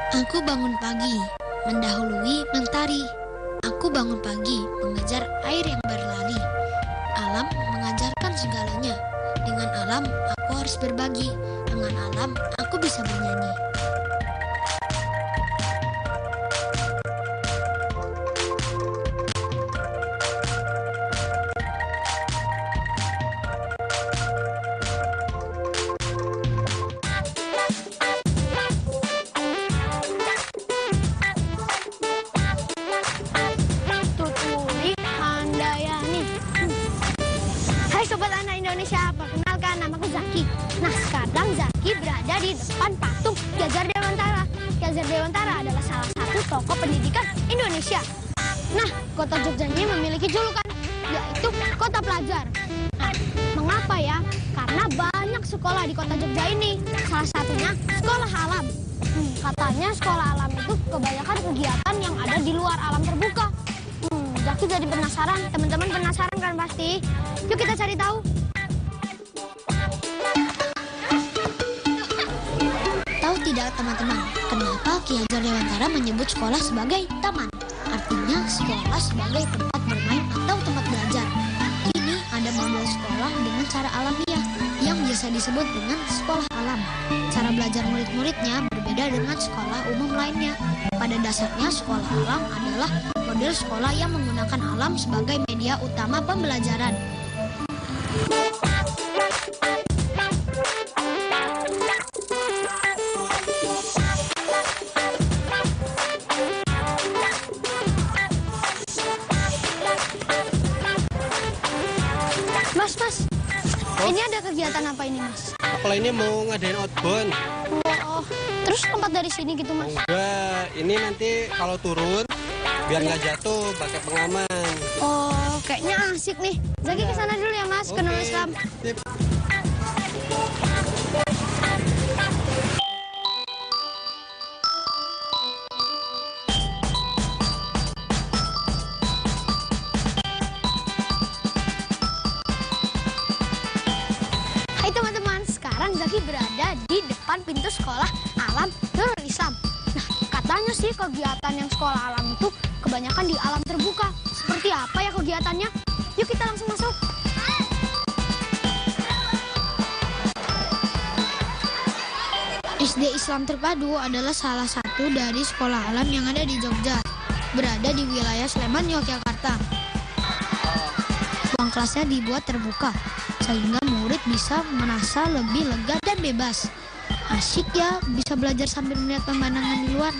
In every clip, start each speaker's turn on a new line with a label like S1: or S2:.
S1: Aku bangun pagi, mendahului mentari. Aku bangun pagi, mengejar air yang berlari. Alam mengajarkan segalanya. Dengan alam, aku harus berbagi. Dengan alam, aku bisa bernyanyi.
S2: Tutuli Handayani. Hai Sobat Anak Indonesia, perkenalkan namaku Zaki. Nah, sekarang Zaki berada di depan patung Ki Hajar Dewantara. Ki Hajar Dewantara adalah salah satu tokoh pendidikan Indonesia. Nah, kota Jogja ini memiliki julukan, yaitu kota pelajar. Nah, mengapa ya? Karena banyak sekolah di kota Jogja ini. Salah satunya sekolah alam. Katanya sekolah alam itu kebanyakan kegiatan yang ada di luar alam terbuka. Zaki jadi penasaran, teman-teman penasaran kan pasti? Yuk kita cari tahu.
S1: Tahu tidak teman-teman, kenapa Ki Hajar Dewantara menyebut sekolah sebagai taman? Artinya sekolah sebagai tempat bermain atau tempat belajar. Kini ada model sekolah dengan cara alamiah yang biasa disebut dengan sekolah alam. Cara belajar murid-muridnya berbeda dengan sekolah umum lainnya. Pada dasarnya sekolah alam adalah model sekolah yang menggunakan alam sebagai media utama pembelajaran.
S2: Mas, ini ada kegiatan apa ini, Mas?
S3: Kalau ini mau ngadain outbound.
S2: Oh, terus lompat dari sini gitu, Mas?
S3: Enggak, ini nanti kalau turun biar nggak jatuh pakai pengaman.
S2: Oh, kayaknya asik nih. Zaki ke sana dulu ya, Mas, ke Nurul Islam.
S3: Sip.
S2: Hai teman-teman, sekarang Zaki berada di depan pintu sekolah alam Nurul Islam. Nah, katanya sih kegiatan yang sekolah alam itu kebanyakan di alam terbuka. Seperti apa ya kegiatannya? Yuk kita langsung masuk.
S1: SD Islam Terpadu adalah salah satu dari sekolah alam yang ada di Jogja, berada di wilayah Sleman, Yogyakarta. Ruang kelasnya dibuat terbuka, sehingga murid bisa merasa lebih lega dan bebas. Asyik ya, bisa belajar sambil melihat pemandangan di luar.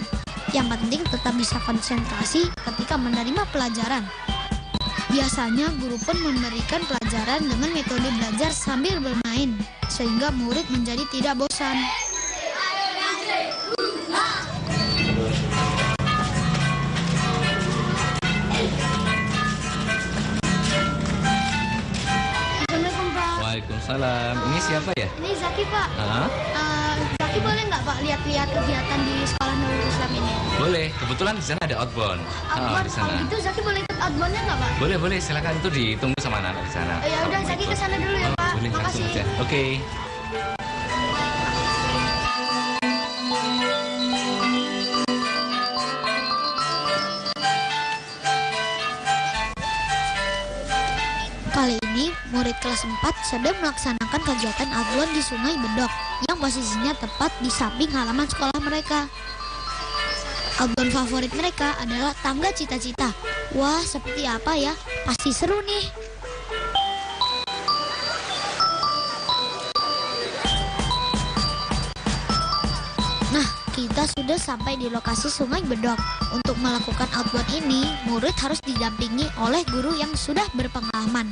S1: Yang penting tetap bisa konsentrasi ketika menerima pelajaran. Biasanya guru pun memberikan pelajaran dengan metode belajar sambil bermain, sehingga murid menjadi tidak bosan.
S2: Assalamualaikum, Pak.
S4: Waalaikumsalam. Ini siapa ya?
S2: Ini Zaki, Pak.
S4: Hah?
S2: Zaki boleh nggak, Pak, lihat-lihat kegiatan di sekolah Nurul Islam ini?
S4: Boleh. Kebetulan di sana ada outbound.
S2: Outbound,
S4: Di sana.
S2: kalau gitu Zaki boleh ikut outboundnya nggak, Pak?
S4: Boleh, boleh. Silakan, itu ditunggu sama anak di sana.
S2: Ya udah,
S4: Kalau mau
S2: Zaki
S4: ikut.
S2: ke sana dulu ya, Pak.
S4: Boleh, langsung
S2: Makasih.
S4: aja. Oke.
S1: Kali ini, murid kelas 4 sedang melaksanakan kegiatan outbound di Sungai Bedok yang posisinya tepat di samping halaman sekolah mereka. Outbound favorit mereka adalah Tangga Cita-Cita. Wah, seperti apa ya? Pasti seru nih. Nah, kita sudah sampai di lokasi Sungai Bedok. Untuk melakukan outbound ini, murid harus didampingi oleh guru yang sudah berpengalaman.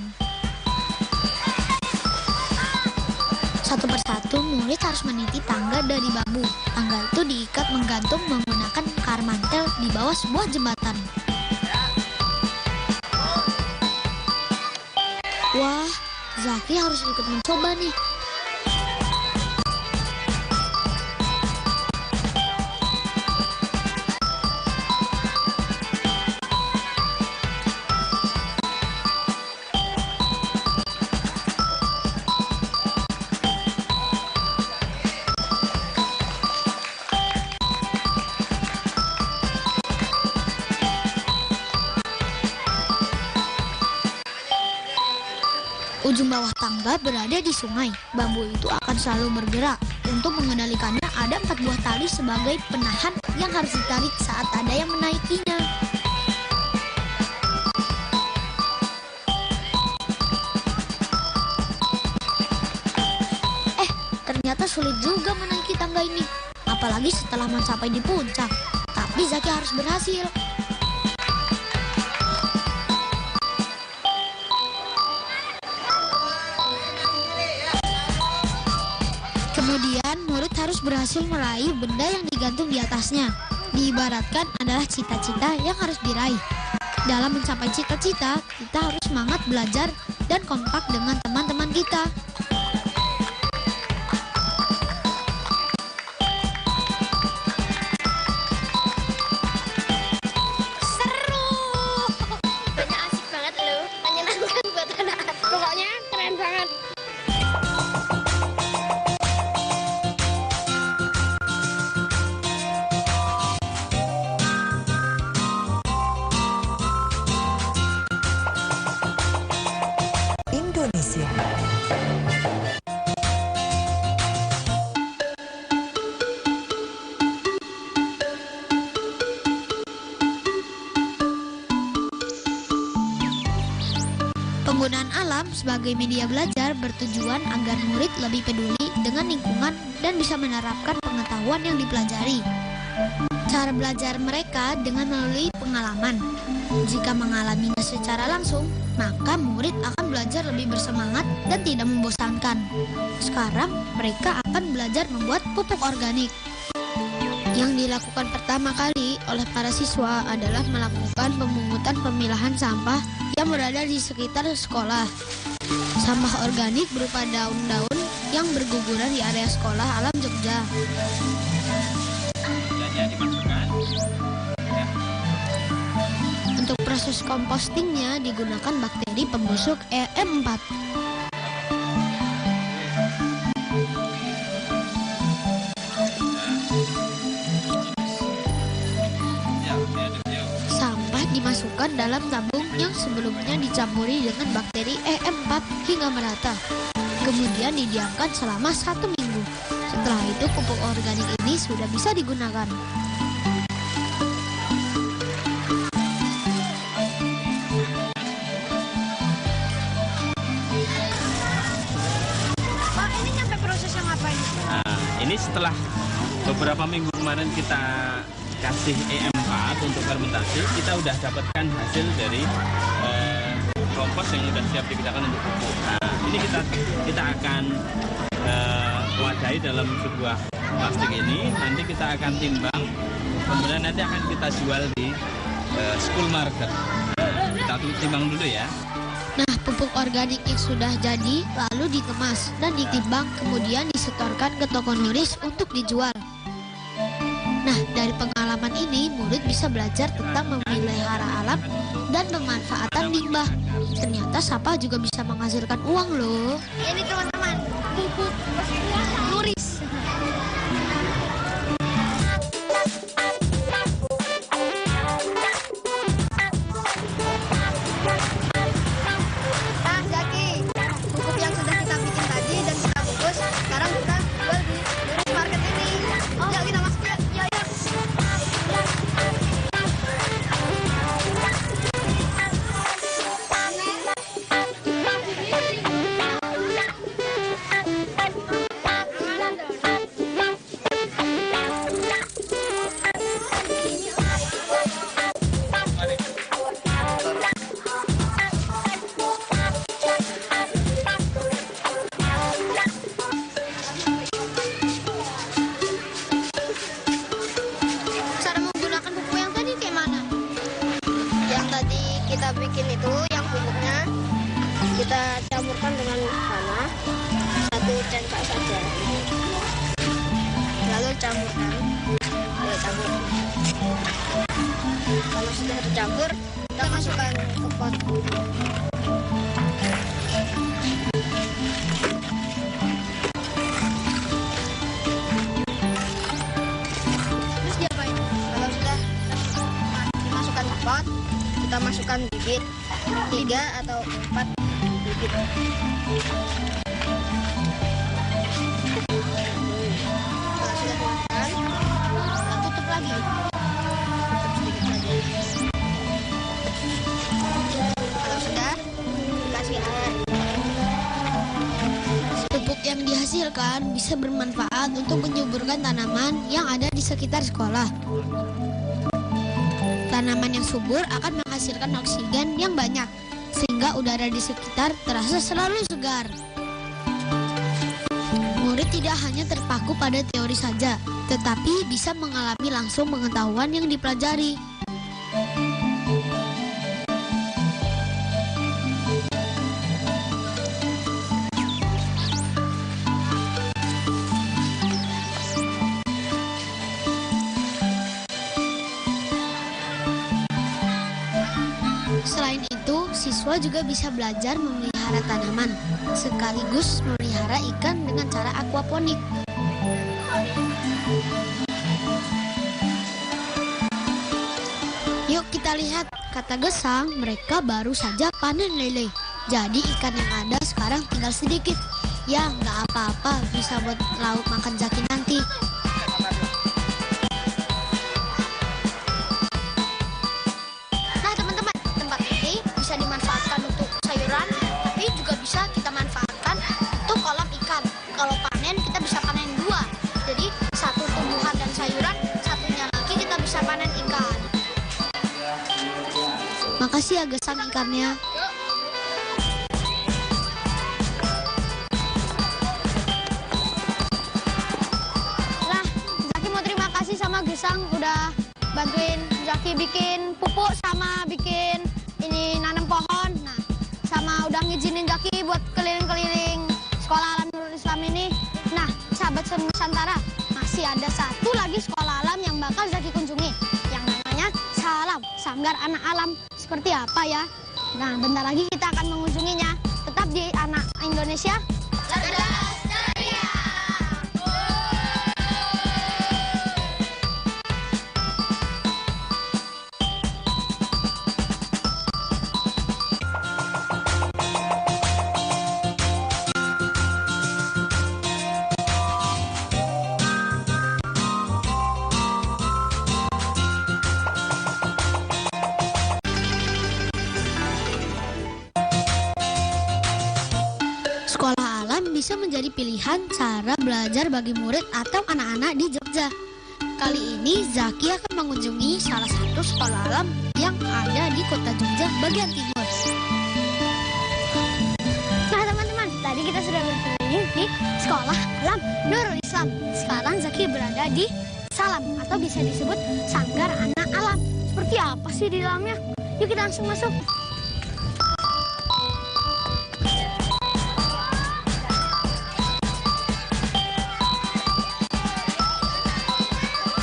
S1: Satu persatu, murid harus meniti tangga dari bambu. Tangga itu diikat menggantung menggunakan karmantel di bawah sebuah jembatan. Wah, Zaki harus ikut mencoba nih. Ujung bawah tangga berada di sungai. Bambu itu akan selalu bergerak. Untuk mengendalikannya ada 4 buah tali sebagai penahan yang harus ditarik saat ada yang menaikinya. Ternyata sulit juga menaiki tangga ini, apalagi setelah mencapai di puncak. Tapi Zaki harus berhasil. Kemudian murid harus berhasil meraih benda yang digantung di atasnya. Diibaratkan adalah cita-cita yang harus diraih. Dalam mencapai cita-cita, kita harus semangat belajar dan kompak dengan teman-teman kita.
S5: Indonesia.
S1: Penggunaan alam sebagai media belajar bertujuan agar murid lebih peduli dengan lingkungan dan bisa menerapkan pengetahuan yang dipelajari. Cara belajar mereka dengan melalui pengalaman. Jika mengalaminya secara langsung, maka murid akan belajar lebih bersemangat dan tidak membosankan. Sekarang, mereka akan belajar membuat pupuk organik. Yang dilakukan pertama kali oleh para siswa adalah melakukan pemungutan pemilahan sampah yang berada di sekitar sekolah. Sampah organik berupa daun-daun yang berguguran di area sekolah Alam Jogja. Untuk proses kompostingnya digunakan bakteri pembusuk EM4. Sampah dimasukkan dalam tabung yang sebelumnya dicampuri dengan bakteri EM4 hingga merata. Kemudian didiamkan selama 1 minggu. Setelah itu pupuk organik ini sudah bisa digunakan.
S2: Pak, ini nyampe prosesnya ngapain?
S6: Nah, ini setelah beberapa minggu kemarin kita kasih EM4 untuk fermentasi, kita udah dapatkan hasil dari kompos yang sudah siap digunakan untuk pupuk. Nah, ini kita akan wadahi dalam sebuah plastik ini, nanti kita akan timbang, kemudian nanti akan kita jual di school market. Nah, kita timbang dulu ya.
S1: Nah, pupuk organik yang sudah jadi lalu dikemas dan ditimbang, kemudian disetorkan ke toko nuris untuk dijual. Nah, dari pengalaman ini, murid bisa belajar tentang memelihara alam dan pemanfaatan limbah. Ternyata sampah juga bisa menghasilkan uang loh.
S2: Ini teman-teman, pupuk nuris. Nah, Zaki, pupuk yang sudah kita bikin tadi dan kita bungkus, sekarang kita jual di nuris market ini. Yuk kita masuk yuk. Yuk. Cara menggunakan pupuk yang tadi kayak mana? Yang tadi kita bikin itu, yang pupuknya kita campurkan dengan tanah, 1 cengkak saja. Lalu campurkan. Campur. Kalau sudah tercampur, kita masukkan ke pot. Terus diapain? Kalau sudah dimasukkan ke pot, kita masukkan bibit 3 atau 4 bibit. sedikit. Kalau sudah matang, kita tutup lagi. Tutup sedikit lagi. Kalau sudah, dikasih air.
S1: Pupuk yang dihasilkan bisa bermanfaat untuk menyuburkan tanaman yang ada di sekitar sekolah. Tanaman yang subur akan menghasilkan oksigen yang banyak, sehingga udara di sekitar terasa selalu segar. Murid tidak hanya terpaku pada teori saja, tetapi bisa mengalami langsung pengetahuan yang dipelajari. Selain itu, siswa juga bisa belajar memelihara tanaman, sekaligus memelihara ikan dengan cara aquaponik. Yuk kita lihat, kata Gesang, mereka baru saja panen lele. Jadi ikan yang ada sekarang tinggal sedikit. Ya, nggak apa-apa, bisa buat lauk makan Zaki nanti.
S2: Nah teman-teman, tempat ini bisa dimanfaatkan untuk sayuran, tapi juga bisa kita manfaatkan untuk kolam ikan. Kalau panen, kita bisa panen dua. Jadi satu tumbuhan dan sayuran, satunya lagi kita bisa panen ikan.
S1: Makasih ya Gesang ikannya.
S2: Nah, Zaki mau terima kasih sama Gesang udah bantuin Zaki bikin pupuk sama bikin ini nanam pohon. Nah, sama udah ngizinin Zaki buat keliling-keliling sekolah alam Nurul Islam ini. Nah, sahabat Nusantara, masih ada satu lagi sekolah alam yang bakal Zaki kunjungi, yang namanya Salam, Sanggar Anak Alam. Seperti apa ya? Nah, bentar lagi kita akan mengunjunginya. Tetap di Anak Indonesia. Cerdas ceria.
S1: Sekolah alam bisa menjadi pilihan cara belajar bagi murid atau anak-anak di Jogja. Kali ini Zaki akan mengunjungi salah satu sekolah alam yang ada di kota Jogja bagian timur.
S2: Nah teman-teman, tadi kita sudah berkeliling di Sekolah Alam Nurul Islam. Sekarang Zaki berada di Salam atau bisa disebut Sanggar Anak Alam. Seperti apa sih di dalamnya? Yuk kita langsung masuk.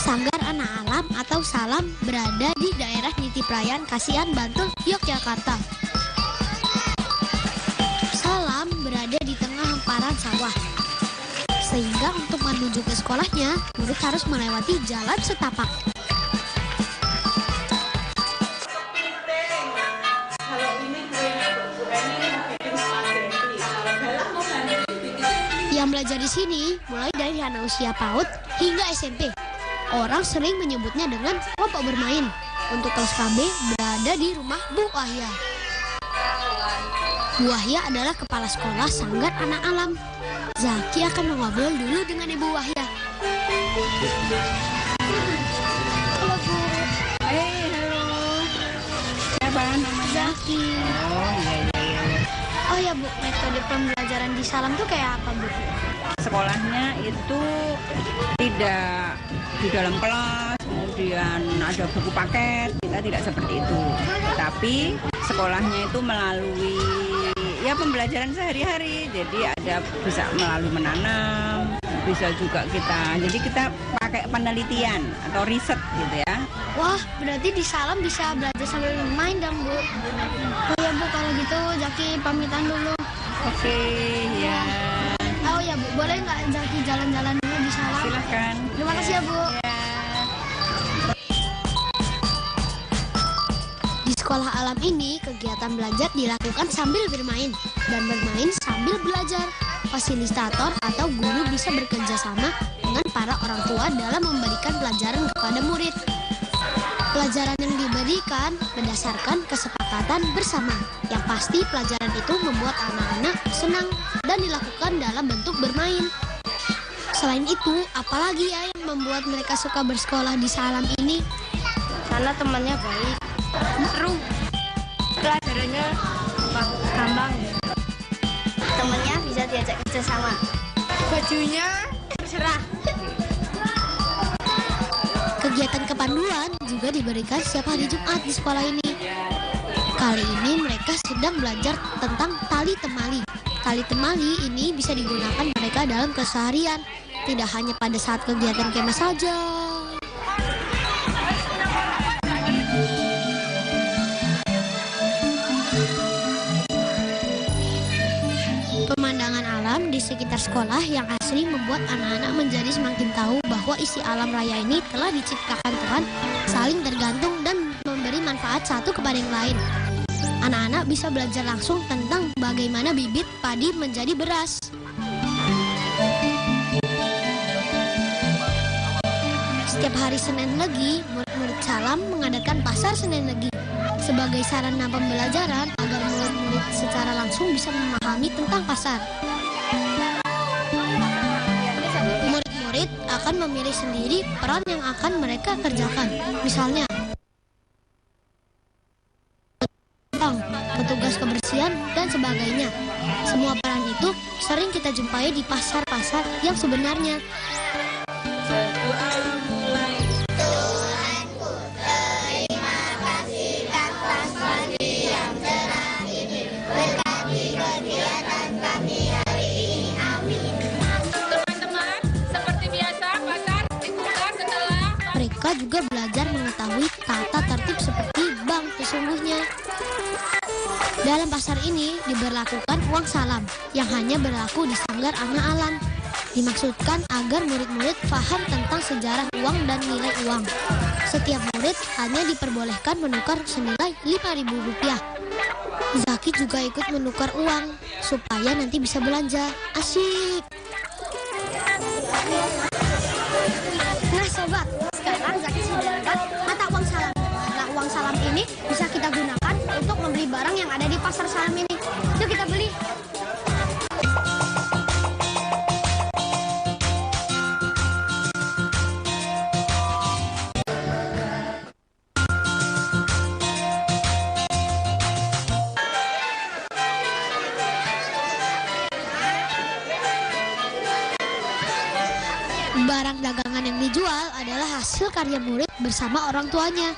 S1: Sanggar Anak Alam atau Salam berada di daerah Nitiprayan, Kasihan, Bantul, Yogyakarta. Salam berada di tengah hamparan sawah. Sehingga untuk menuju ke sekolahnya, murid harus melewati jalan setapak. Yang belajar di sini mulai dari anak usia PAUD hingga SMP. Orang sering menyebutnya dengan kelompok bermain. Untuk kelas KB berada di rumah Bu Wahya. Bu Wahya adalah kepala sekolah Sanggar Anak Alam. Zaki akan mengobrol dulu dengan Ibu Wahya.
S2: Halo Bu.
S5: Halo. Siapa namanya?
S2: Zaki.
S5: Oh iya.
S2: Oh ya Bu, metode pembelajaran di Salam tuh kayak apa Bu?
S5: Sekolahnya itu tidak di dalam kelas, kemudian ada buku paket, kita tidak seperti itu. Tetapi sekolahnya itu melalui ya pembelajaran sehari-hari. Jadi ada bisa melalui menanam, bisa juga jadi kita pakai penelitian atau riset gitu ya.
S2: Wah, berarti di Salam bisa belajar sambil main dong Bu. Oh ya Bu, kalau gitu Zaki pamitan dulu.
S5: Oke, ya.
S2: Oh ya Bu, boleh nggak Zaki jalan-jalan dulu di Salam?
S5: Silakan.
S2: Terima kasih ya Bu.
S5: Ya.
S1: Di sekolah alam ini, kegiatan belajar dilakukan sambil bermain dan bermain sambil belajar. Fasilitator atau guru bisa bekerja sama dengan para orang tua dalam memberikan pelajaran kepada murid. Pelajaran yang diberikan berdasarkan kesepakatan bersama. Yang pasti pelajaran itu membuat anak-anak senang dan dilakukan dalam bentuk bermain. Selain itu, apalagi ya yang membuat mereka suka bersekolah di Salam ini?
S2: Karena temannya baik, seru, pelajarannya gampang, temannya bisa diajak kerjasama, bajunya cerah.
S1: Kegiatan kepanduan juga diberikan setiap hari Jumat di sekolah ini. Kali ini mereka sedang belajar tentang tali temali. Tali temali ini bisa digunakan mereka dalam keseharian, tidak hanya pada saat kegiatan kemah saja. Pemandangan alam di sekitar sekolah yang asri membuat anak-anak menjadi semakin tahu bahwa isi alam raya ini telah diciptakan Tuhan, saling tergantung dan memberi manfaat satu kepada yang lain. Anak-anak bisa belajar langsung tentang bagaimana bibit padi menjadi beras. Setiap hari Senin Legi, murid-murid Salam mengadakan pasar Senin Legi sebagai sarana pembelajaran agar murid-murid secara langsung bisa memahami tentang pasar. Murid-murid akan memilih sendiri peran yang akan mereka kerjakan. Misalnya, petugas kebersihan, dan sebagainya. Semua peran itu sering kita jumpai di pasar-pasar yang sebenarnya. Mereka juga belajar mengetahui tata tertib seperti bank sesungguhnya. Dalam pasar ini diberlakukan uang salam yang hanya berlaku di sanggar anak alam. Dimaksudkan agar murid-murid paham tentang sejarah uang dan nilai uang. Setiap murid hanya diperbolehkan menukar senilai Rp5.000. Zaki juga ikut menukar uang supaya nanti bisa belanja. Asyik. Nah sobat, sekarang Zaki sudah dapat mata uang salam. Nah uang salam ini bisa kita gunakan untuk membeli barang yang ada di pasar salam ini. Yuk kita beli. Barang dagangan yang dijual adalah hasil karya murid bersama orang tuanya.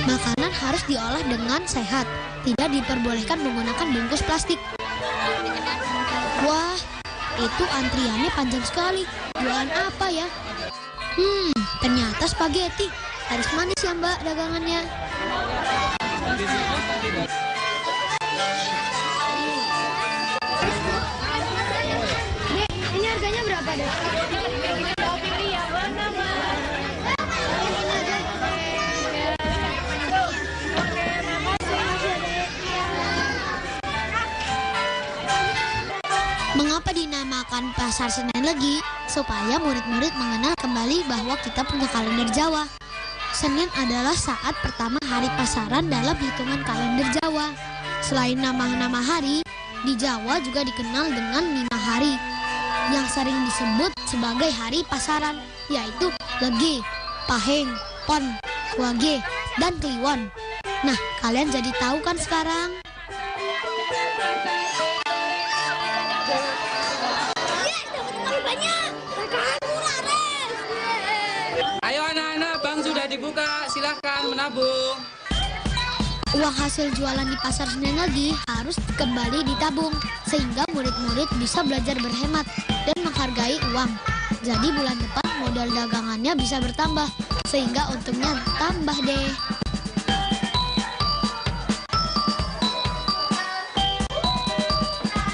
S1: Makanan harus diolah dengan sehat, tidak diperbolehkan menggunakan bungkus plastik. Wah, itu antriannya panjang sekali. Jualan apa ya? Ternyata spaghetti. Harus manis ya Mbak dagangannya.
S2: Ini harganya berapa deh?
S1: Mengapa dinamakan Pasar Senen Legi? Supaya murid-murid mengenal kembali bahwa kita punya kalender Jawa. Senin adalah saat pertama hari pasaran dalam hitungan kalender Jawa. Selain nama-nama hari, di Jawa juga dikenal dengan 5 hari yang sering disebut sebagai hari pasaran, yaitu Legi, Pahing, Pon, Wage, dan Kliwon. Nah, kalian jadi tahu kan sekarang?
S7: Ayo anak-anak, bank sudah dibuka, silahkan menabung.
S1: Uang hasil jualan di Pasar Senen Legi harus kembali ditabung, sehingga murid-murid bisa belajar berhemat dan menghargai uang. Jadi bulan depan modal dagangannya bisa bertambah, sehingga untungnya tambah deh.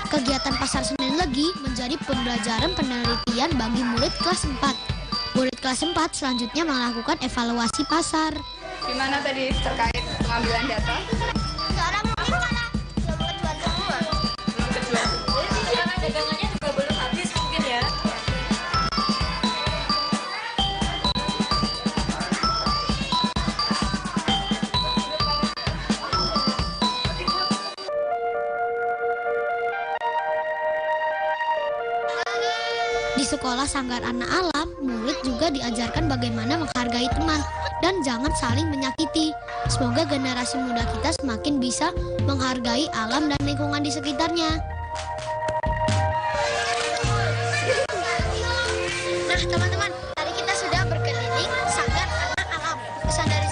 S1: Kegiatan Pasar Senen Legi menjadi pembelajaran penelitian bagi murid kelas 4. Murid kelas 4 selanjutnya melakukan evaluasi pasar.
S8: Gimana tadi terkait pengambilan data?
S2: Seorang mungkin malah belum kejual semua.
S8: Belum kejual.
S9: Jadi karena dagangannya juga belum habis mungkin ya.
S1: Di sekolah Sanggar Anak Alam, murid juga diajarkan bagaimana menghargai teman dan jangan saling menyakiti. Semoga generasi muda kita semakin bisa menghargai alam dan lingkungan di sekitarnya.
S2: Nah, teman-teman, tadi kita sudah berkeliling Sanggar Anak Alam. Pesan dari